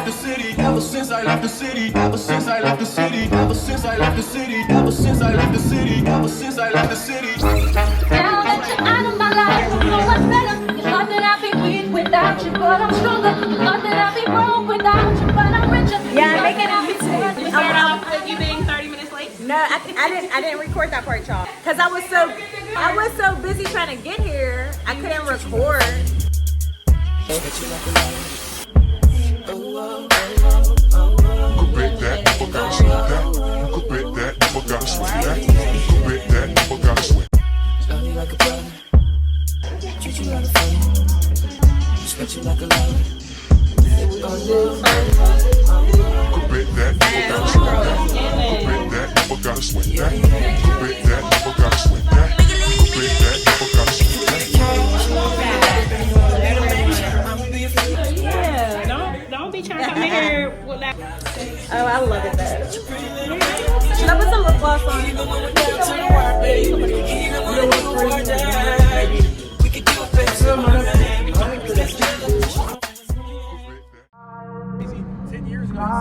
the city, ever since I left the city, ever since I left the city, ever since I left the city, ever since I left the city, ever since I left the city. Now that you're out of my life, I know what's better. Thought that I'd be weak without you, but I'm stronger. Thought that I'd be broke without you, but I'm richer. Yeah, I'm making it. You started off with you being 30 minutes late? No, I didn't record that part, y'all, because I was so busy trying to get here, I couldn't record. Could bet that, never gotta sweat that. You could bet that, never gotta sweat that. You could bet that, never gotta sweat. Love you like a brother, treat you like a friend, respect you like a lover. Could bet that, never gotta sweat that. Could bet that, never gotta sweat that. Could bet that, never gotta sweat that. Could bet that, never gotta sweat that. Yeah, don't be trying to come in here with that. Oh, I love it though. Should I put some lip gloss on? We could do it better. 10 years ago, he said,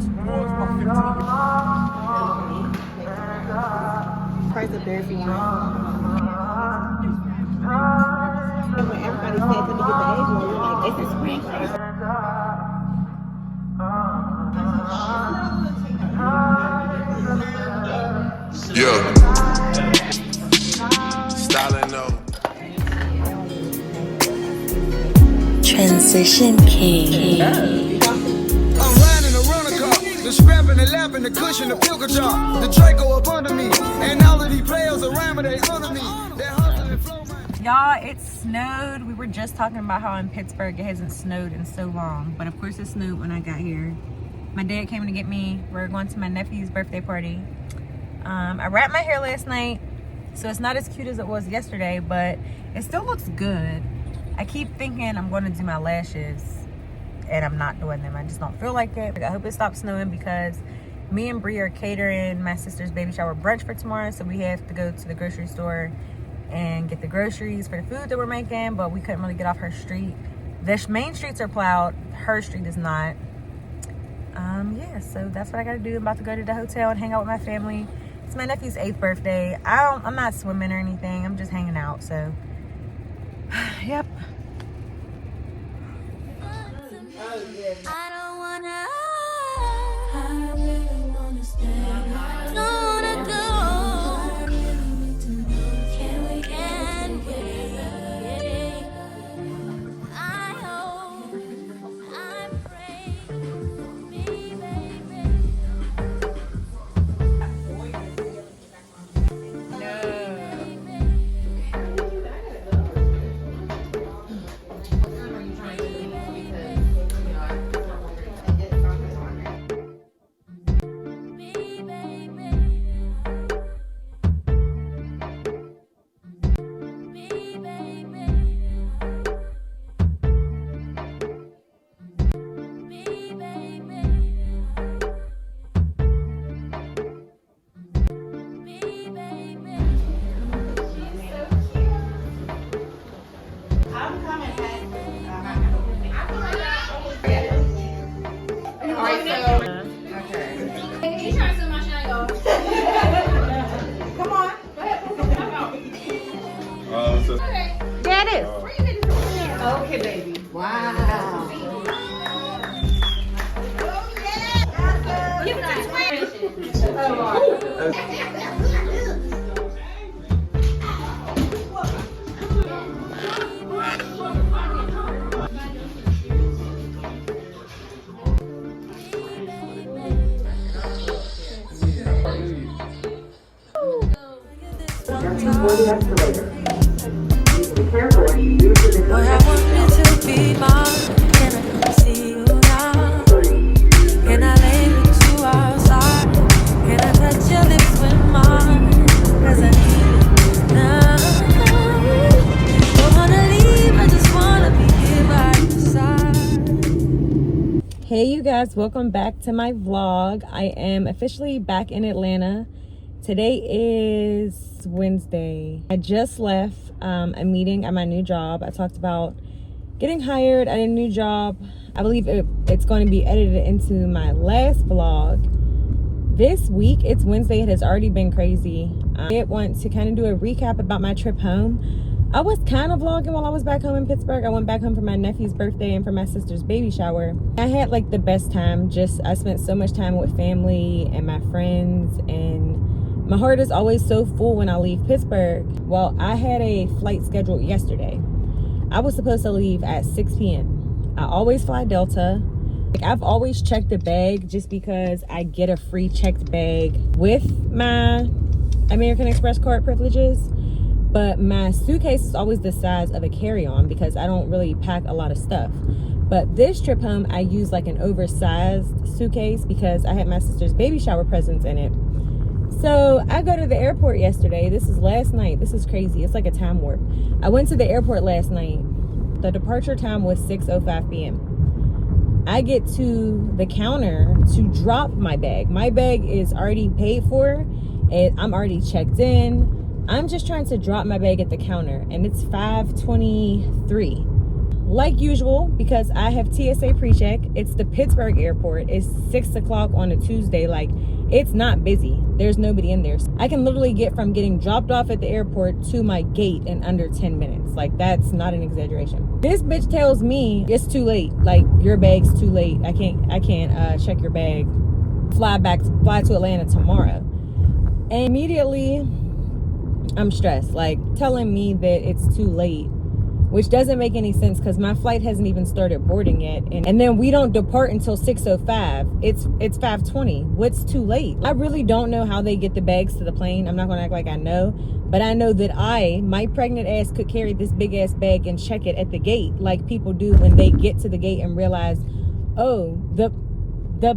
tomorrow's about 15 years. Price of therapy. When everybody said to me get the age, we were like, this is spring. Yeah. Styling though. Transition King. I'm riding a runner car, the scrap and the lap and the cushion, the pill jar, the Draco up under me, and all of these players around me, they under me. They're hustling flow. Y'all, it snowed. We were just talking about how in Pittsburgh it hasn't snowed in so long, but of course it snowed when I got here. My dad came to get me. We're going to my nephew's birthday party. I wrapped my hair last night, so it's not as cute as it was yesterday, but it still looks good. I keep thinking I'm going to do my lashes, and I'm not doing them. I just don't feel like it. I hope it stops snowing because me and Bree are catering my sister's baby shower brunch for tomorrow, so we have to go to the grocery store and get the groceries for the food that we're making, but we couldn't really get off her street. The main streets are plowed, her street is not. Yeah, so that's what I gotta do. I'm about to go to the hotel and hang out with my family. It's my nephew's 8th birthday. I'm not swimming or anything. I'm just hanging out, so yep. I don't wanna, I really wanna stay. I don't wanna go. Can we get away? I hope, I pray, me baby. Yeah, it is. Okay, baby. Wow. What I wanted to be mine, can I come see you now? Can I lay with you outside? Can I touch your lips with mine? 'Cause I need it now. Don't wanna leave, I just wanna be here by your side. Hey you guys, welcome back to my vlog. I am officially back in Atlanta. Today is Wednesday. I just left a meeting at my new job. I talked about getting hired at a new job. I believe it's going to be edited into my last vlog. This week, it's Wednesday. It has already been crazy. I want to kind of do a recap about my trip home. I was kind of vlogging while I was back home in Pittsburgh. I went back home for my nephew's birthday and for my sister's baby shower. I had like the best time. I spent so much time with family and my friends, and my heart is always so full when I leave Pittsburgh. Well, I had a flight scheduled yesterday. I was supposed to leave at 6 p.m. I always fly Delta. Like, I've always checked the bag just because I get a free checked bag with my American Express card privileges. But my suitcase is always the size of a carry-on because I don't really pack a lot of stuff. But this trip home, I used like an oversized suitcase because I had my sister's baby shower presents in it. So I go to the airport yesterday. This is last night. This is crazy. It's like a time warp. I went to the airport last night. The departure time was 6:05 p.m. I get to the counter to drop my bag. My bag is already paid for and I'm already checked in. I'm just trying to drop my bag at the counter and it's 5:23. Like usual, because I have TSA pre-check. It's the Pittsburgh airport. It's 6 o'clock on a Tuesday. Like, it's not busy. There's nobody in there. I can literally get from getting dropped off at the airport to my gate in under 10 minutes. Like, that's not an exaggeration. This bitch tells me it's too late. Like, your bag's too late. I can't check your bag. Fly to Atlanta tomorrow. And immediately I'm stressed. Like, telling me that it's too late, which doesn't make any sense because my flight hasn't even started boarding yet. And then we don't depart until 6:05. It's 5:20. What's too late? I really don't know how they get the bags to the plane. I'm not going to act like I know. But I know that my pregnant ass could carry this big ass bag and check it at the gate like people do when they get to the gate and realize, oh, the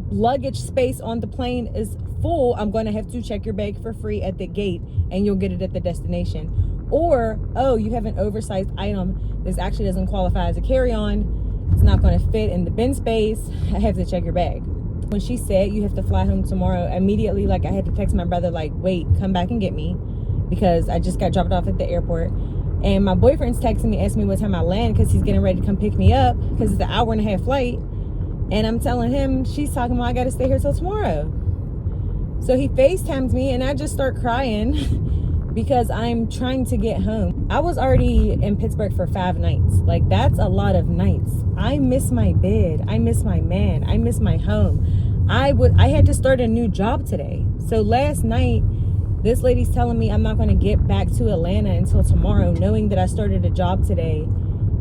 luggage space on the plane is full. I'm going to have to check your bag for free at the gate and you'll get it at the destination. Or, oh, you have an oversized item. This actually doesn't qualify as a carry-on. It's not going to fit in the bin space. I have to check your bag. When she said you have to fly home tomorrow, immediately, like, I had to text my brother, like, wait, come back and get me, because I just got dropped off at the airport. And my boyfriend's texting me, asking me what time I land because he's getting ready to come pick me up because it's an 1.5 hour flight. And I'm telling him, she's talking about I got to stay here till tomorrow. So he FaceTimes me and I just start crying because I'm trying to get home. I was already in Pittsburgh for 5 nights. Like, that's a lot of nights. I miss my bed. I miss my man. I miss my home. I had to start a new job today. So last night, this lady's telling me I'm not going to get back to Atlanta until tomorrow, knowing that I started a job today.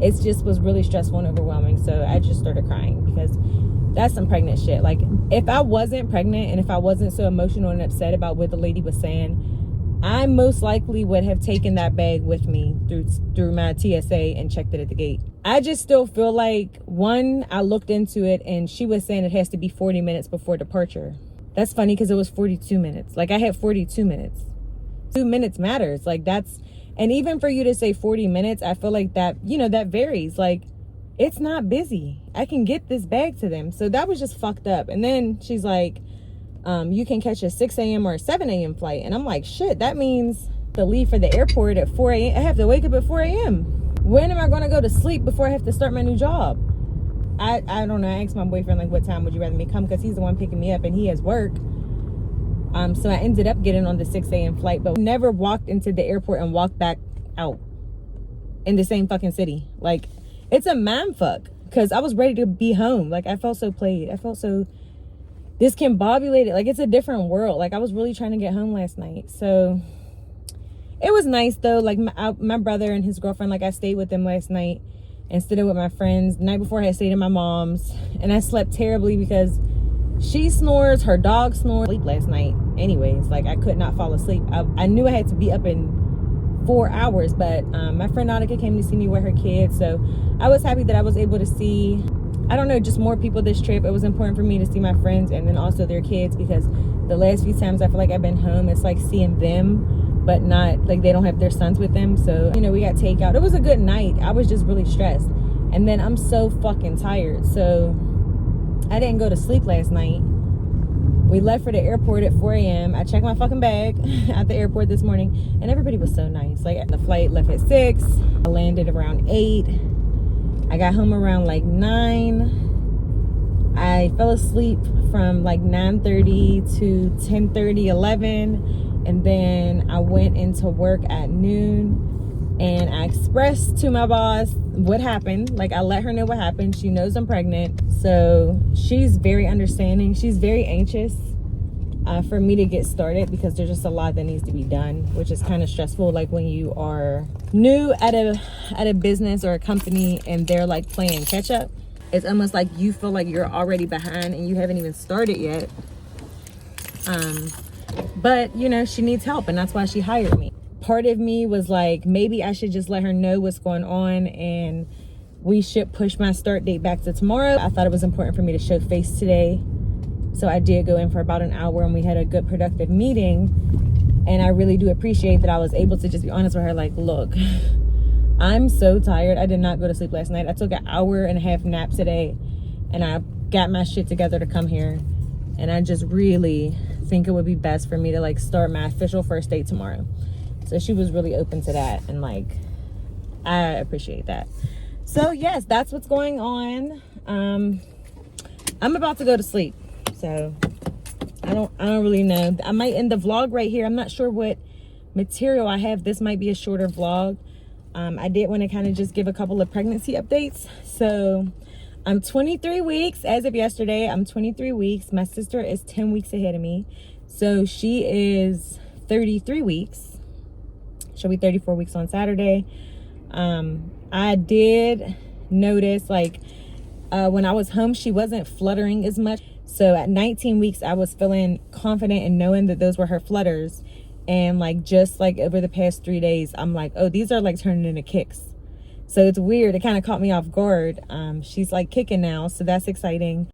It just was really stressful and overwhelming. So I just started crying because that's some pregnant shit. Like, if I wasn't pregnant and if I wasn't so emotional and upset about what the lady was saying, I most likely would have taken that bag with me through my TSA and checked it at the gate. I just still feel like, one, I looked into it and she was saying it has to be 40 minutes before departure. That's funny because it was 42 minutes. Like, I had 42 minutes. 2 minutes matters. Like, that's, and even for you to say 40 minutes, I feel like that, that varies. Like, it's not busy. I can get this bag to them. So that was just fucked up. And then she's like, you can catch a 6 a.m. or a 7 a.m. flight. And I'm like, shit, that means to leave for the airport at 4 a.m. I have to wake up at 4 a.m. When am I going to go to sleep before I have to start my new job? I don't know. I asked my boyfriend, like, what time would you rather me come? Because he's the one picking me up and he has work. So I ended up getting on the 6 a.m. flight, but never walked into the airport and walked back out in the same fucking city. Like, it's a mind fuck because I was ready to be home. Like, I felt so played. I felt so discombobulated. Like, it's a different world. Like, I was really trying to get home last night. So it was nice though. Like, my brother and his girlfriend, like, I stayed with them last night instead of with my friends. The night before I had stayed at my mom's and I slept terribly because she snores, her dog snores. Sleep last night anyways. Like, I could not fall asleep. I knew I had to be up in 4 hours, but my friend Nautica came to see me with her kids, so I was happy that I was able to see, I don't know, just more people this trip. It was important for me to see my friends and then also their kids, because the last few times I feel like I've been home, it's like seeing them, but not, like, they don't have their sons with them. So, we got takeout. It was a good night. I was just really stressed. And then I'm so fucking tired. So I didn't go to sleep last night. We left for the airport at 4 a.m. I checked my fucking bag at the airport this morning, and everybody was so nice. Like, the flight left at 6. I landed around 8. I got home around like 9. I fell asleep from like 9:30 to 10:30, 11. And then I went into work at noon, and I expressed to my boss what happened. Like, I let her know what happened. She knows I'm pregnant, so she's very understanding. She's very anxious for me to get started, because there's just a lot that needs to be done, which is kind of stressful. Like, when you are new at a business or a company and they're like playing catch up, it's almost like you feel like you're already behind and you haven't even started yet. But you know, she needs help, and that's why she hired me. Part of me was like, maybe I should just let her know what's going on, and we should push my start date back to tomorrow. I thought it was important for me to show face today, so I did go in for about an hour, and we had a good productive meeting. And I really do appreciate that I was able to just be honest with her, like, look, I'm so tired. I did not go to sleep last night. I took an 1.5 hour nap today, and I got my shit together to come here. And I just really think it would be best for me to like start my official first date tomorrow. So she was really open to that, and like, I appreciate that. So yes, that's what's going on. I'm about to go to sleep, so I don't really know. I might end the vlog right here. I'm not sure what material I have. This might be a shorter vlog. I did want to kind of just give a couple of pregnancy updates. So I'm 23 weeks as of yesterday. I'm 23 weeks. My sister is 10 weeks ahead of me, so she is 33 weeks. She'll be 34 weeks on Saturday. I did notice, like, when I was home, she wasn't fluttering as much. So at 19 weeks, I was feeling confident in knowing that those were her flutters. And like, just like over the past 3 days, I'm like, oh, these are like turning into kicks. So it's weird. It kind of caught me off guard. She's like kicking now, so that's exciting.